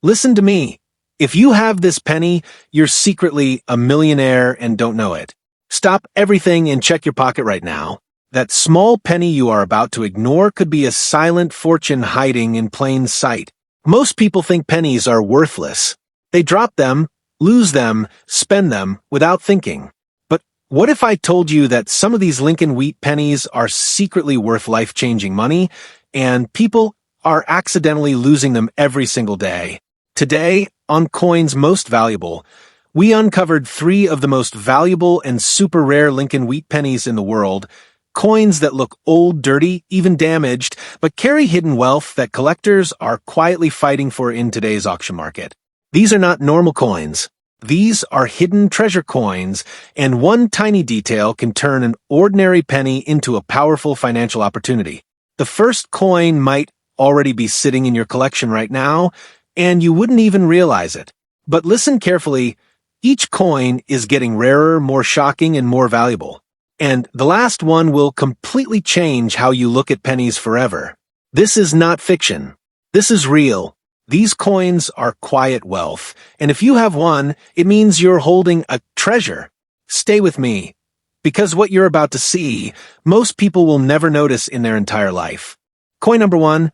Listen to me. If you have this penny, you're secretly a millionaire and don't know it. Stop everything and check your pocket right now. That small penny you are about to ignore could be a silent fortune hiding in plain sight. Most people think pennies are worthless. They drop them, lose them, spend them without thinking. But what if I told you that some of these Lincoln wheat pennies are secretly worth life-changing money, and people are accidentally losing them every single day? Today, on Coins Most Valuable, we uncovered 3 of the most valuable and super rare Lincoln wheat pennies in the world, coins that look old, dirty, even damaged, but carry hidden wealth that collectors are quietly fighting for in today's auction market. These are not normal coins. These are hidden treasure coins, and one tiny detail can turn an ordinary penny into a powerful financial opportunity. The first coin might already be sitting in your collection right now, and you wouldn't even realize it. But listen carefully, each coin is getting rarer, more shocking, and more valuable. And the last one will completely change how you look at pennies forever. This is not fiction. This is real. These coins are quiet wealth, and if you have one, it means you're holding a treasure. Stay with me, because what you're about to see, most people will never notice in their entire life. Coin number 1.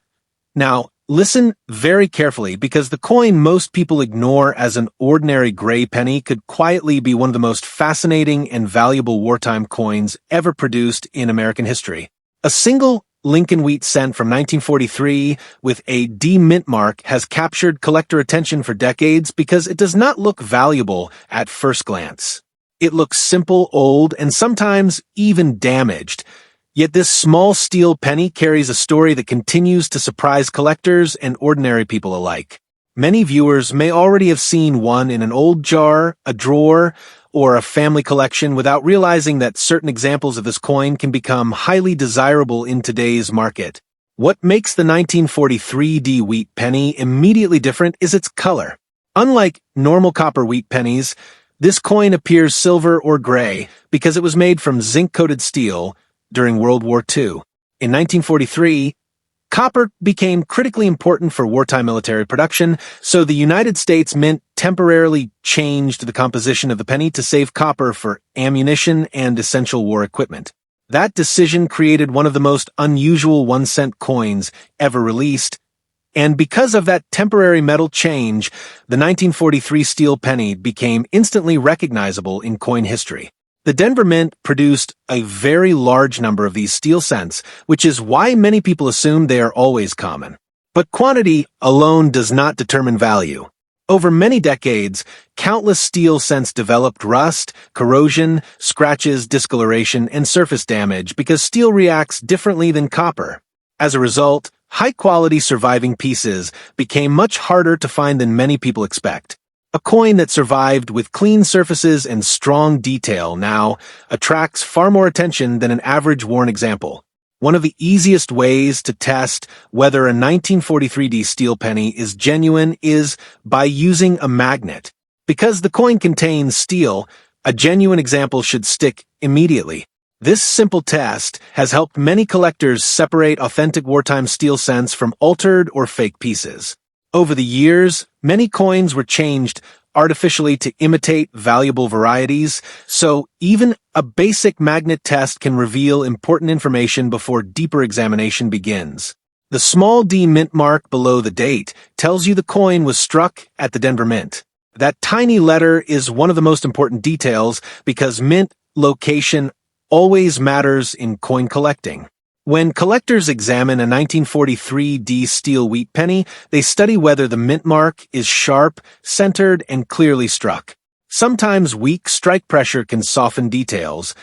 Now, listen very carefully, because the coin most people ignore as an ordinary gray penny could quietly be one of the most fascinating and valuable wartime coins ever produced in American history. A single Lincoln wheat cent from 1943 with a D mint mark has captured collector attention for decades because it does not look valuable at first glance. It looks simple, old, and sometimes even damaged. Yet this small steel penny carries a story that continues to surprise collectors and ordinary people alike. Many viewers may already have seen one in an old jar, a drawer, or a family collection without realizing that certain examples of this coin can become highly desirable in today's market. What makes the 1943 D wheat penny immediately different is its color. Unlike normal copper wheat pennies, this coin appears silver or gray because it was made from zinc-coated steel during World War II. In 1943, copper became critically important for wartime military production, so the United States Mint temporarily changed the composition of the penny to save copper for ammunition and essential war equipment. That decision created one of the most unusual 1-cent coins ever released, and because of that temporary metal change, the 1943 steel penny became instantly recognizable in coin history. The Denver Mint produced a very large number of these steel cents, which is why many people assume they are always common. But quantity alone does not determine value. Over many decades, countless steel cents developed rust, corrosion, scratches, discoloration, and surface damage because steel reacts differently than copper. As a result, high-quality surviving pieces became much harder to find than many people expect. A coin that survived with clean surfaces and strong detail now attracts far more attention than an average worn example. One of the easiest ways to test whether a 1943 D steel penny is genuine is by using a magnet. Because the coin contains steel, a genuine example should stick immediately. This simple test has helped many collectors separate authentic wartime steel cents from altered or fake pieces. Over the years, many coins were changed artificially to imitate valuable varieties, so even a basic magnet test can reveal important information before deeper examination begins. The small D mint mark below the date tells you the coin was struck at the Denver Mint. That tiny letter is one of the most important details because mint location always matters in coin collecting. When collectors examine a 1943 D steel wheat penny, they study whether the mint mark is sharp, centered, and clearly struck. Sometimes weak strike pressure can soften details,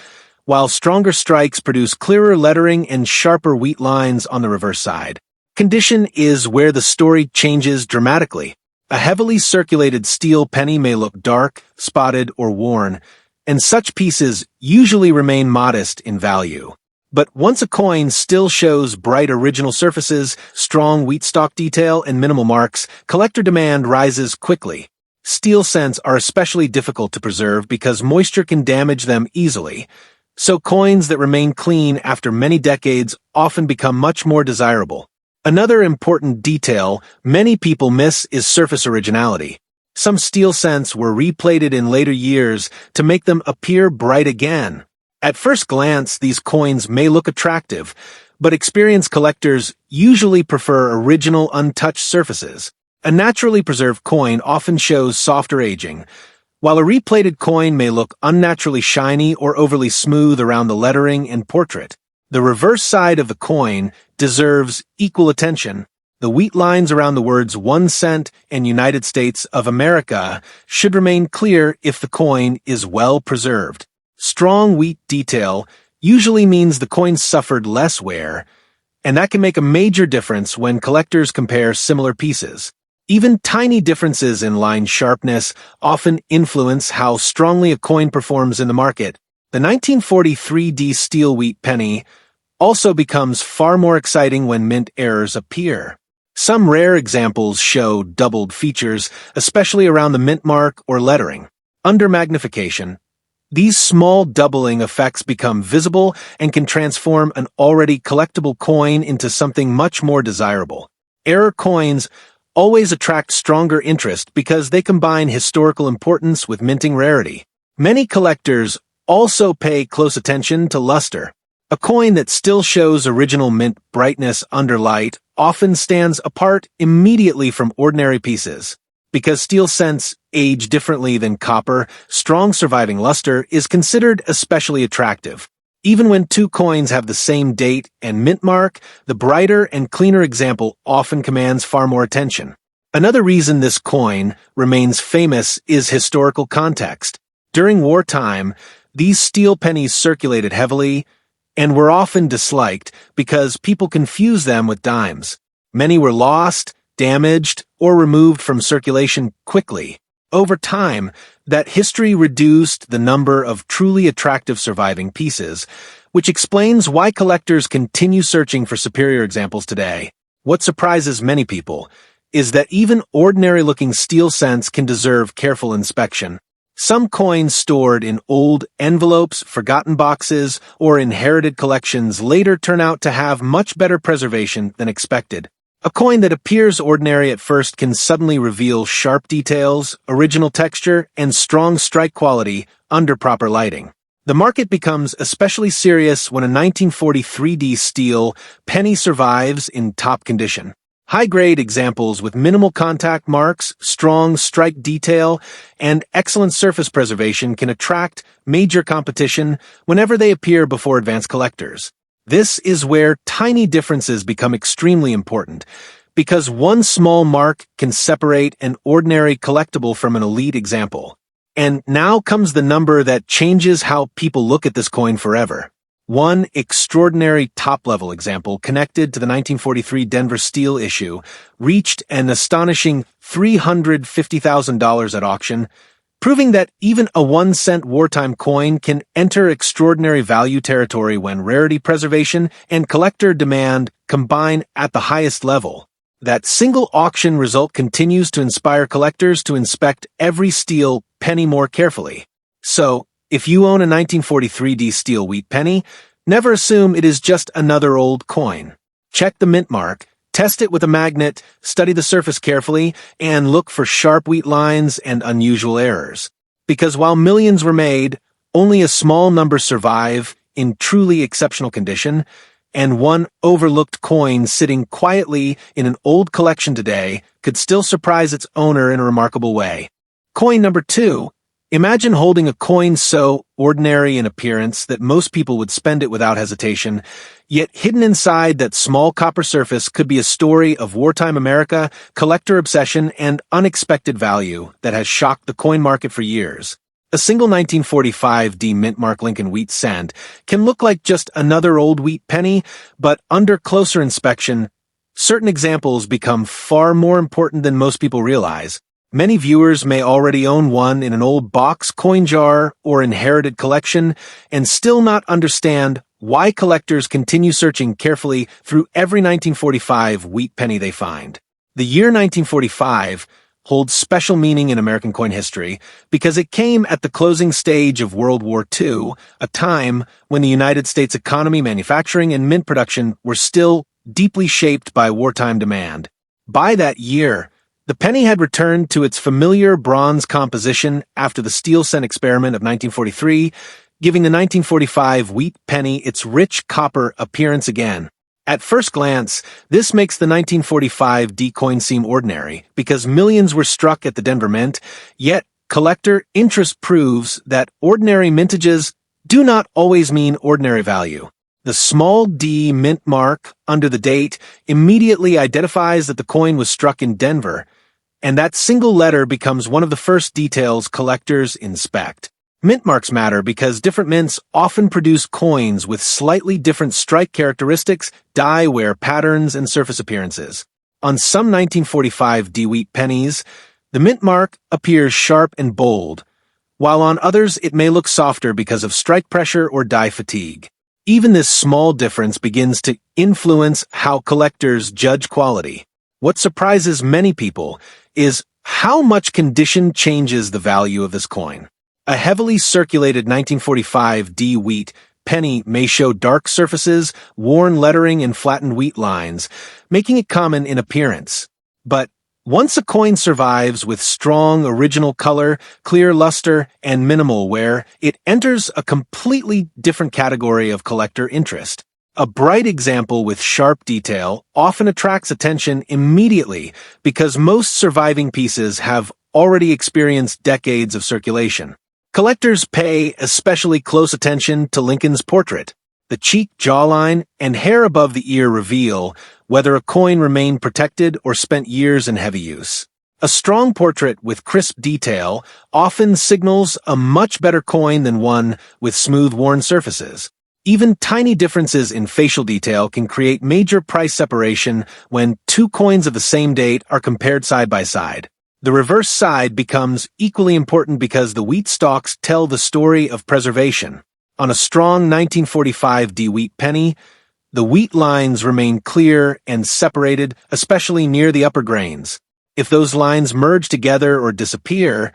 while stronger strikes produce clearer lettering and sharper wheat lines on the reverse side. Condition is where the story changes dramatically. A heavily circulated steel penny may look dark, spotted, or worn, and such pieces usually remain modest in value. But once a coin still shows bright original surfaces, strong wheat stalk detail, and minimal marks, collector demand rises quickly. Steel cents are especially difficult to preserve because moisture can damage them easily, so coins that remain clean after many decades often become much more desirable. Another important detail many people miss is surface originality. Some steel cents were replated in later years to make them appear bright again. At first glance, these coins may look attractive, but experienced collectors usually prefer original untouched surfaces. A naturally preserved coin often shows softer aging, while a replated coin may look unnaturally shiny or overly smooth around the lettering and portrait. The reverse side of the coin deserves equal attention. The wheat lines around the words 1 cent and United States of America should remain clear if the coin is well preserved. Strong wheat detail usually means the coin suffered less wear, and that can make a major difference when collectors compare similar pieces. Even tiny differences in line sharpness often influence how strongly a coin performs in the market. The 1943D steel wheat penny also becomes far more exciting when mint errors appear. Some rare examples show doubled features, especially around the mint mark or lettering. Under magnification, these small doubling effects become visible and can transform an already collectible coin into something much more desirable. Error coins always attract stronger interest because they combine historical importance with minting rarity. Many collectors also pay close attention to luster. A coin that still shows original mint brightness under light often stands apart immediately from ordinary pieces. Because steel cents age differently than copper, strong surviving luster is considered especially attractive. Even when two coins have the same date and mint mark, the brighter and cleaner example often commands far more attention. Another reason this coin remains famous is historical context. During wartime, these steel pennies circulated heavily and were often disliked because people confused them with dimes. Many were lost, damaged, or removed from circulation quickly. Over time, that history reduced the number of truly attractive surviving pieces, which explains why collectors continue searching for superior examples today. What surprises many people is that even ordinary-looking steel cents can deserve careful inspection. Some coins stored in old envelopes, forgotten boxes, or inherited collections later turn out to have much better preservation than expected. A coin that appears ordinary at first can suddenly reveal sharp details, original texture, and strong strike quality under proper lighting. The market becomes especially serious when a 1943D steel penny survives in top condition. High-grade examples with minimal contact marks, strong strike detail, and excellent surface preservation can attract major competition whenever they appear before advanced collectors. This is where tiny differences become extremely important, because one small mark can separate an ordinary collectible from an elite example. And now comes the number that changes how people look at this coin forever. One extraordinary top-level example connected to the 1943 Denver steel issue reached an astonishing $350,000 at auction, proving that even a 1-cent wartime coin can enter extraordinary value territory when rarity preservation and collector demand combine at the highest level. That single auction result continues to inspire collectors to inspect every steel penny more carefully. So, if you own a 1943D steel wheat penny, never assume it is just another old coin. Check the mint mark, test it with a magnet, study the surface carefully, and look for sharp wheat lines and unusual errors. Because while millions were made, only a small number survive in truly exceptional condition, and one overlooked coin sitting quietly in an old collection today could still surprise its owner in a remarkable way. Coin number 2. Imagine holding a coin so ordinary in appearance that most people would spend it without hesitation, yet hidden inside that small copper surface could be a story of wartime America, collector obsession, and unexpected value that has shocked the coin market for years. A single 1945D mint mark Lincoln wheat cent can look like just another old wheat penny, but under closer inspection, certain examples become far more important than most people realize. Many viewers may already own one in an old box, coin jar, or inherited collection, and still not understand why collectors continue searching carefully through every 1945 wheat penny they find. The year 1945 holds special meaning in American coin history because it came at the closing stage of World War II, a time when the United States economy, manufacturing, and mint production were still deeply shaped by wartime demand. By that year, the penny had returned to its familiar bronze composition after the steel cent experiment of 1943, giving the 1945 wheat penny its rich copper appearance again. At first glance, this makes the 1945 D coin seem ordinary, because millions were struck at the Denver Mint, yet collector interest proves that ordinary mintages do not always mean ordinary value. The small d mint mark under the date immediately identifies that the coin was struck in Denver, and that single letter becomes one of the first details collectors inspect. Mint marks matter because different mints often produce coins with slightly different strike characteristics, die wear patterns, and surface appearances. On some 1945 D wheat pennies, the mint mark appears sharp and bold, while on others it may look softer because of strike pressure or die fatigue. Even this small difference begins to influence how collectors judge quality. What surprises many people is how much condition changes the value of this coin. A heavily circulated 1945 D wheat penny may show dark surfaces, worn lettering, and flattened wheat lines, making it common in appearance. But once a coin survives with strong original color, clear luster, and minimal wear, it enters a completely different category of collector interest. A bright example with sharp detail often attracts attention immediately because most surviving pieces have already experienced decades of circulation. Collectors pay especially close attention to Lincoln's portrait. The cheek jawline and hair above the ear reveal whether a coin remained protected or spent years in heavy use. A strong portrait with crisp detail often signals a much better coin than one with smooth, worn surfaces. Even tiny differences in facial detail can create major price separation when two coins of the same date are compared side by side. The reverse side becomes equally important because the wheat stalks tell the story of preservation. On a strong 1945 D wheat penny, the wheat lines remain clear and separated, especially near the upper grains. If those lines merge together or disappear,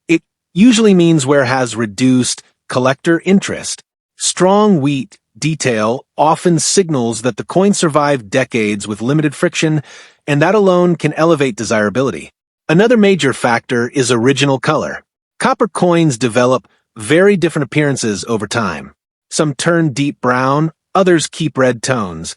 it usually means where has reduced collector interest. Strong wheat detail often signals that the coin survived decades with limited friction, and that alone can elevate desirability. Another major factor is original color. Copper coins develop very different appearances over time. Some turn deep brown, others keep red tones,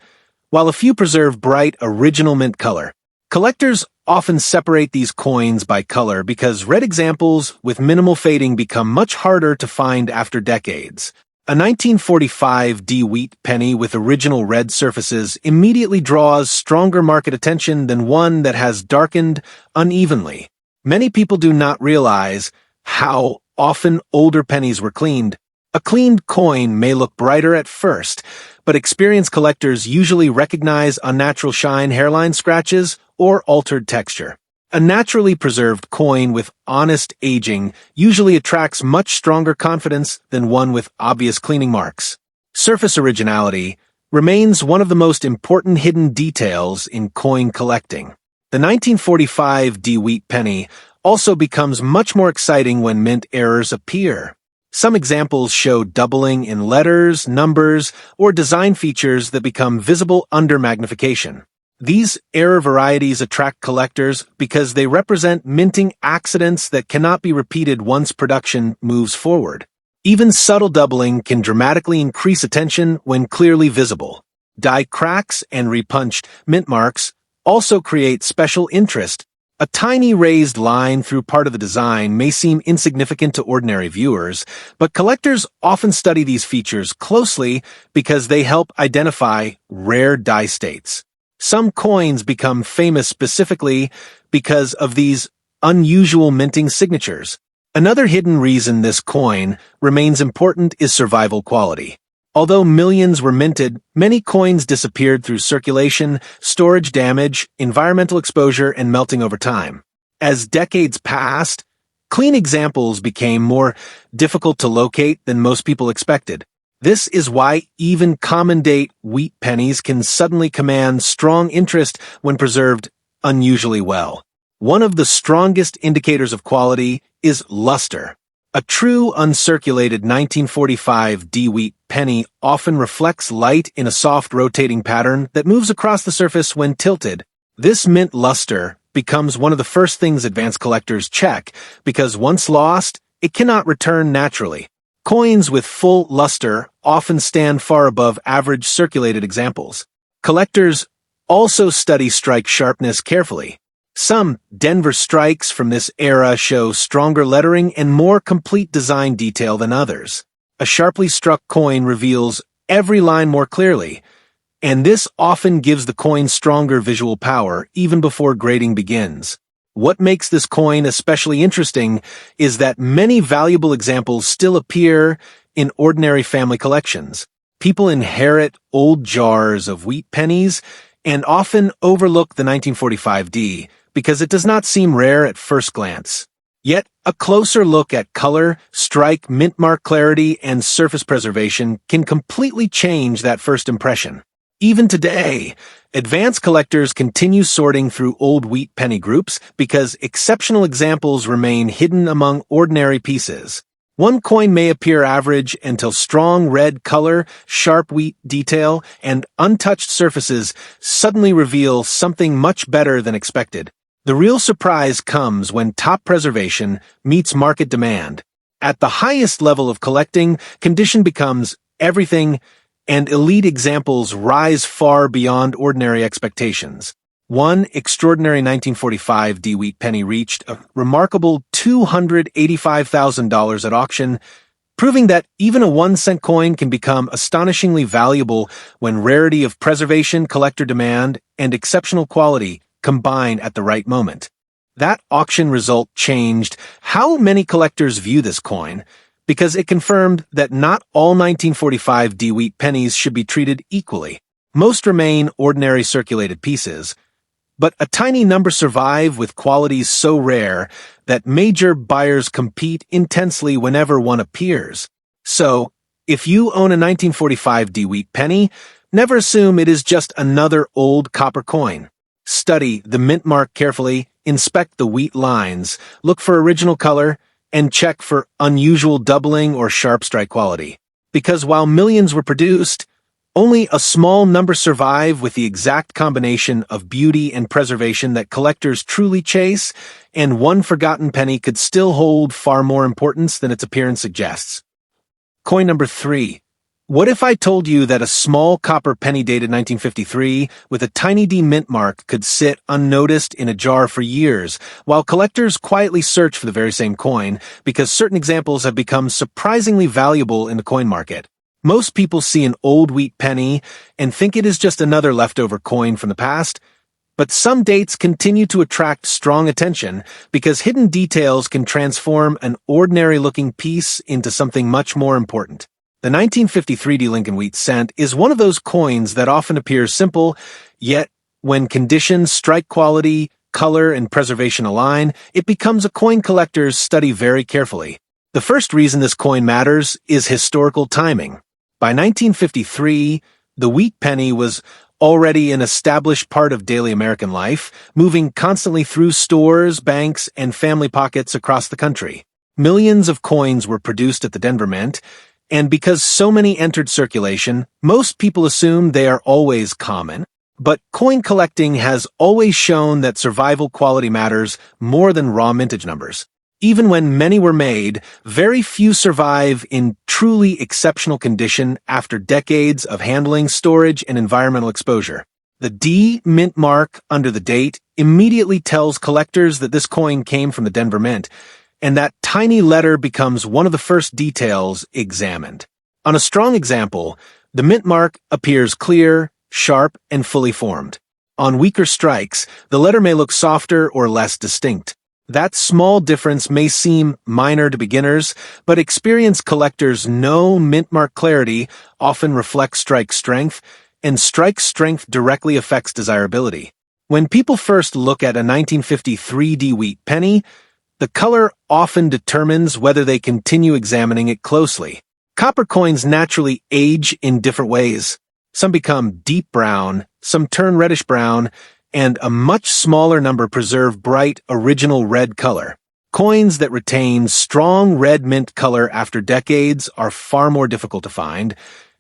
while a few preserve bright original mint color. Collectors often separate these coins by color because red examples with minimal fading become much harder to find after decades. A 1945 D wheat penny with original red surfaces immediately draws stronger market attention than one that has darkened unevenly. Many people do not realize how often older pennies were cleaned. A cleaned coin may look brighter at first, but experienced collectors usually recognize unnatural shine, hairline scratches, or altered texture. A naturally preserved coin with honest aging usually attracts much stronger confidence than one with obvious cleaning marks. Surface originality remains one of the most important hidden details in coin collecting. The 1945 D wheat penny also becomes much more exciting when mint errors appear. Some examples show doubling in letters, numbers, or design features that become visible under magnification. These error varieties attract collectors because they represent minting accidents that cannot be repeated once production moves forward. Even subtle doubling can dramatically increase attention when clearly visible. Die cracks and repunched mint marks also create special interest. A tiny raised line through part of the design may seem insignificant to ordinary viewers, but collectors often study these features closely because they help identify rare die states. Some coins become famous specifically because of these unusual minting signatures. Another hidden reason this coin remains important is survival quality. Although millions were minted, many coins disappeared through circulation, storage damage, environmental exposure, and melting over time. As decades passed, clean examples became more difficult to locate than most people expected. This is why even common-date wheat pennies can suddenly command strong interest when preserved unusually well. One of the strongest indicators of quality is luster. A true uncirculated 1945 D wheat penny often reflects light in a soft rotating pattern that moves across the surface when tilted. This mint luster becomes one of the first things advanced collectors check because once lost, it cannot return naturally. Coins with full luster often stand far above average circulated examples. Collectors also study strike sharpness carefully. Some Denver strikes from this era show stronger lettering and more complete design detail than others. A sharply struck coin reveals every line more clearly, and this often gives the coin stronger visual power even before grading begins. What makes this coin especially interesting is that many valuable examples still appear in ordinary family collections. People inherit old jars of wheat pennies and often overlook the 1945D because it does not seem rare at first glance. Yet, a closer look at color, strike, mint mark clarity, and surface preservation can completely change that first impression. Even today, advanced collectors continue sorting through old wheat penny groups because exceptional examples remain hidden among ordinary pieces. One coin may appear average until strong red color, sharp wheat detail, and untouched surfaces suddenly reveal something much better than expected. The real surprise comes when top preservation meets market demand. At the highest level of collecting, condition becomes everything, and elite examples rise far beyond ordinary expectations. One extraordinary 1945 D-wheat penny reached a remarkable $285,000 at auction, proving that even a 1-cent coin can become astonishingly valuable when rarity of preservation, collector demand, and exceptional quality combine at the right moment. That auction result changed how many collectors view this coin, because it confirmed that not all 1945 D-wheat pennies should be treated equally. Most remain ordinary circulated pieces, but a tiny number survive with qualities so rare that major buyers compete intensely whenever one appears. So, if you own a 1945 D-wheat penny, never assume it is just another old copper coin. Study the mint mark carefully, inspect the wheat lines, look for original color, and check for unusual doubling or sharp strike quality. Because while millions were produced, only a small number survive with the exact combination of beauty and preservation that collectors truly chase, and one forgotten penny could still hold far more importance than its appearance suggests. Coin number 3. What if I told you that a small copper penny dated 1953 with a tiny D mint mark could sit unnoticed in a jar for years, while collectors quietly search for the very same coin because certain examples have become surprisingly valuable in the coin market? Most people see an old wheat penny and think it is just another leftover coin from the past, but some dates continue to attract strong attention because hidden details can transform an ordinary-looking piece into something much more important. The 1953 D Lincoln Wheat Cent is one of those coins that often appears simple, yet when conditions, strike quality, color, and preservation align, it becomes a coin collectors study very carefully. The first reason this coin matters is historical timing. By 1953, the wheat penny was already an established part of daily American life, moving constantly through stores, banks, and family pockets across the country. Millions of coins were produced at the Denver Mint, and because so many entered circulation, most people assume they are always common. But coin collecting has always shown that survival quality matters more than raw mintage numbers. Even when many were made, very few survive in truly exceptional condition after decades of handling, storage, and environmental exposure. The D mint mark under the date immediately tells collectors that this coin came from the Denver Mint, and that tiny letter becomes one of the first details examined. On a strong example, the mint mark appears clear, sharp, and fully formed. On weaker strikes, the letter may look softer or less distinct. That small difference may seem minor to beginners, but experienced collectors know mint mark clarity often reflects strike strength, and strike strength directly affects desirability. When people first look at a 1953 D wheat penny, the color often determines whether they continue examining it closely. Copper coins naturally age in different ways. Some become deep brown, some turn reddish brown, and a much smaller number preserve bright, original red color. Coins that retain strong red mint color after decades are far more difficult to find,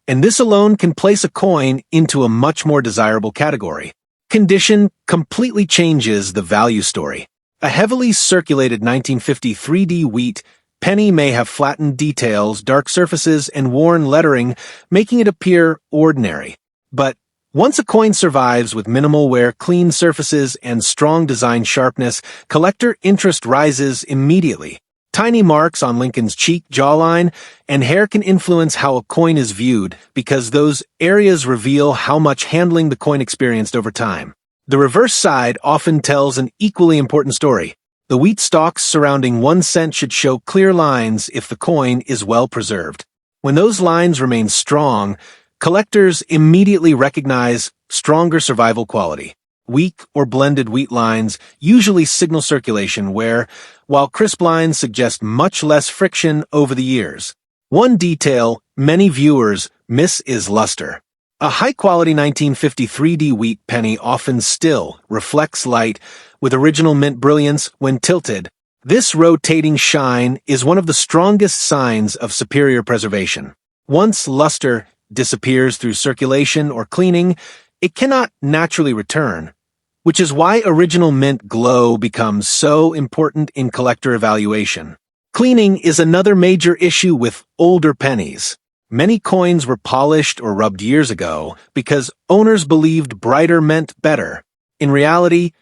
and this alone can place a coin into a much more desirable category. Condition completely changes the value story. A heavily circulated 1950 3D wheat penny may have flattened details, dark surfaces, and worn lettering, making it appear ordinary. But once a coin survives with minimal wear, clean surfaces, and strong design sharpness, collector interest rises immediately. Tiny marks on Lincoln's cheek, jawline, and hair can influence how a coin is viewed because those areas reveal how much handling the coin experienced over time. The reverse side often tells an equally important story. The wheat stalks surrounding 1 cent should show clear lines if the coin is well preserved. When those lines remain strong, collectors immediately recognize stronger survival quality. Weak or blended wheat lines usually signal circulation while crisp lines suggest much less friction over the years. One detail many viewers miss is luster. A high-quality 1950 3D wheat penny often still reflects light with original mint brilliance when tilted. This rotating shine is one of the strongest signs of superior preservation. Once luster disappears through circulation or cleaning, it cannot naturally return, which is why original mint glow becomes so important in collector evaluation. Cleaning is another major issue with older pennies. Many coins were polished or rubbed years ago because owners believed brighter meant better. In reality,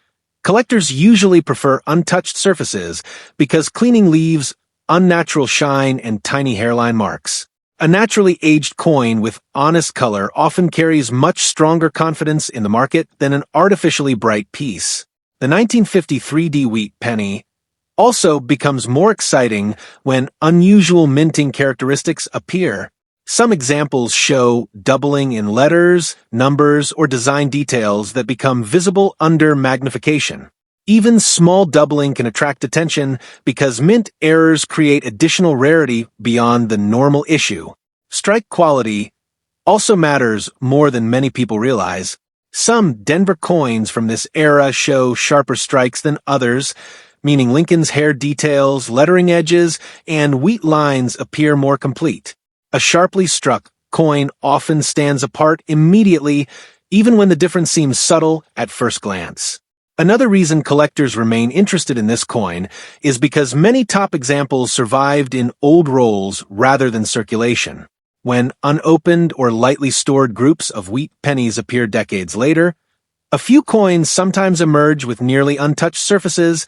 collectors usually prefer untouched surfaces because cleaning leaves unnatural shine and tiny hairline marks. A naturally aged coin with honest color often carries much stronger confidence in the market than an artificially bright piece. The 1950 3D wheat penny also becomes more exciting when unusual minting characteristics appear. Some examples show doubling in letters, numbers, or design details that become visible under magnification. Even small doubling can attract attention because mint errors create additional rarity beyond the normal issue. Strike quality also matters more than many people realize. Some Denver coins from this era show sharper strikes than others, meaning Lincoln's hair details, lettering edges, and wheat lines appear more complete. A sharply struck coin often stands apart immediately, even when the difference seems subtle at first glance. Another reason collectors remain interested in this coin is because many top examples survived in old rolls rather than circulation. When unopened or lightly stored groups of wheat pennies appear decades later, a few coins sometimes emerge with nearly untouched surfaces,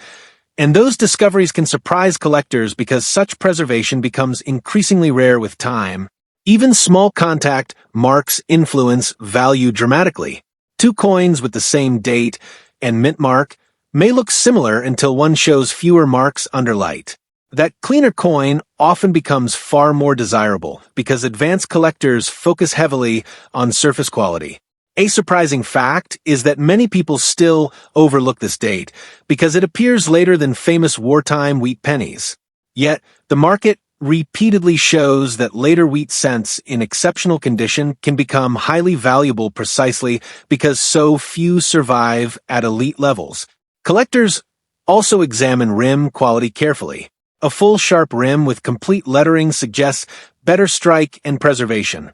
and those discoveries can surprise collectors because such preservation becomes increasingly rare with time. Even small contact marks influence value dramatically. Two coins with the same date and mint mark may look similar until one shows fewer marks under light. That cleaner coin often becomes far more desirable because advanced collectors focus heavily on surface quality. A surprising fact is that many people still overlook this date because it appears later than famous wartime wheat pennies. Yet, the market repeatedly shows that later wheat cents in exceptional condition can become highly valuable precisely because so few survive at elite levels. Collectors also examine rim quality carefully. A full sharp rim with complete lettering suggests better strike and preservation,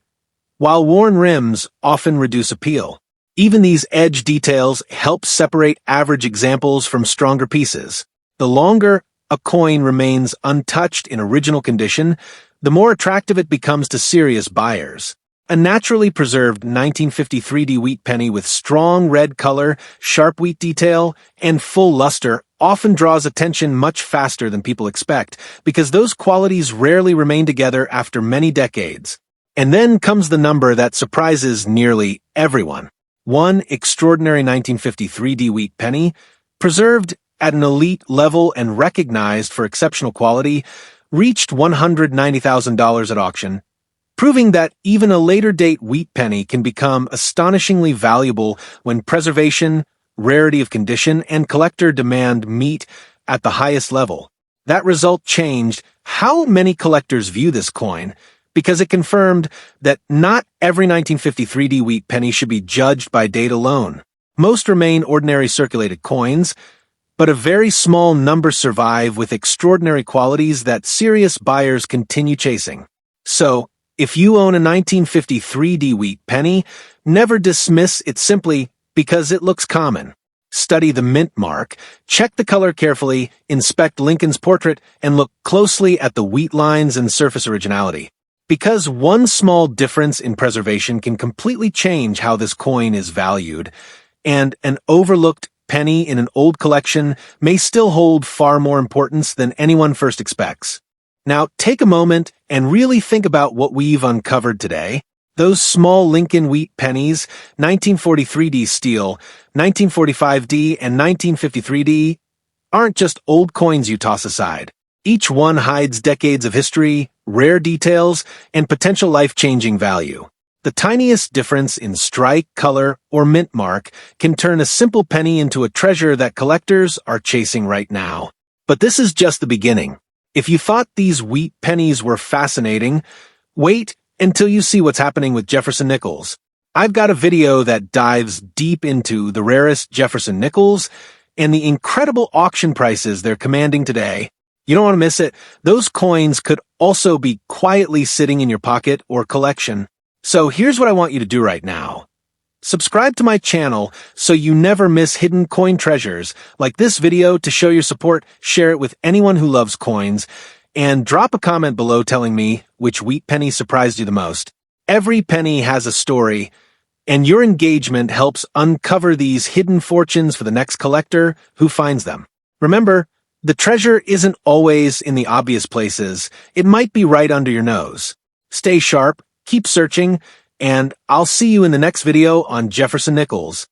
while worn rims often reduce appeal. Even these edge details help separate average examples from stronger pieces. The longer a coin remains untouched in original condition, the more attractive it becomes to serious buyers. A naturally preserved 1950 3D wheat penny with strong red color, sharp wheat detail, and full luster often draws attention much faster than people expect because those qualities rarely remain together after many decades. And then comes the number that surprises nearly everyone. One extraordinary 1950 3D wheat penny, preserved at an elite level and recognized for exceptional quality, reached $190,000 at auction, proving that even a later-date wheat penny can become astonishingly valuable when preservation, rarity of condition, and collector demand meet at the highest level. That result changed how many collectors view this coin, because it confirmed that not every 1950 3D wheat penny should be judged by date alone. Most remain ordinary circulated coins, but a very small number survive with extraordinary qualities that serious buyers continue chasing. So, if you own a 1953D wheat penny, never dismiss it simply because it looks common. Study the mint mark, check the color carefully, inspect Lincoln's portrait, and look closely at the wheat lines and surface originality. Because one small difference in preservation can completely change how this coin is valued, and an overlooked penny in an old collection may still hold far more importance than anyone first expects. Now, take a moment and really think about what we've uncovered today. Those small Lincoln wheat pennies, 1943D steel, 1945D, and 1953D, aren't just old coins you toss aside. Each one hides decades of history, rare details, and potential life-changing value. The tiniest difference in strike, color, or mint mark can turn a simple penny into a treasure that collectors are chasing right now. But this is just the beginning. If you thought these wheat pennies were fascinating, wait until you see what's happening with Jefferson nickels. I've got a video that dives deep into the rarest Jefferson nickels and the incredible auction prices they're commanding today. You don't want to miss it. Those coins could also be quietly sitting in your pocket or collection. So here's what I want you to do right now. Subscribe to my channel so you never miss hidden coin treasures. Like this video to show your support, share it with anyone who loves coins, and drop a comment below telling me which wheat penny surprised you the most. Every penny has a story, and your engagement helps uncover these hidden fortunes for the next collector who finds them. Remember, the treasure isn't always in the obvious places. It might be right under your nose. Stay sharp, keep searching, and I'll see you in the next video on Jefferson nickels.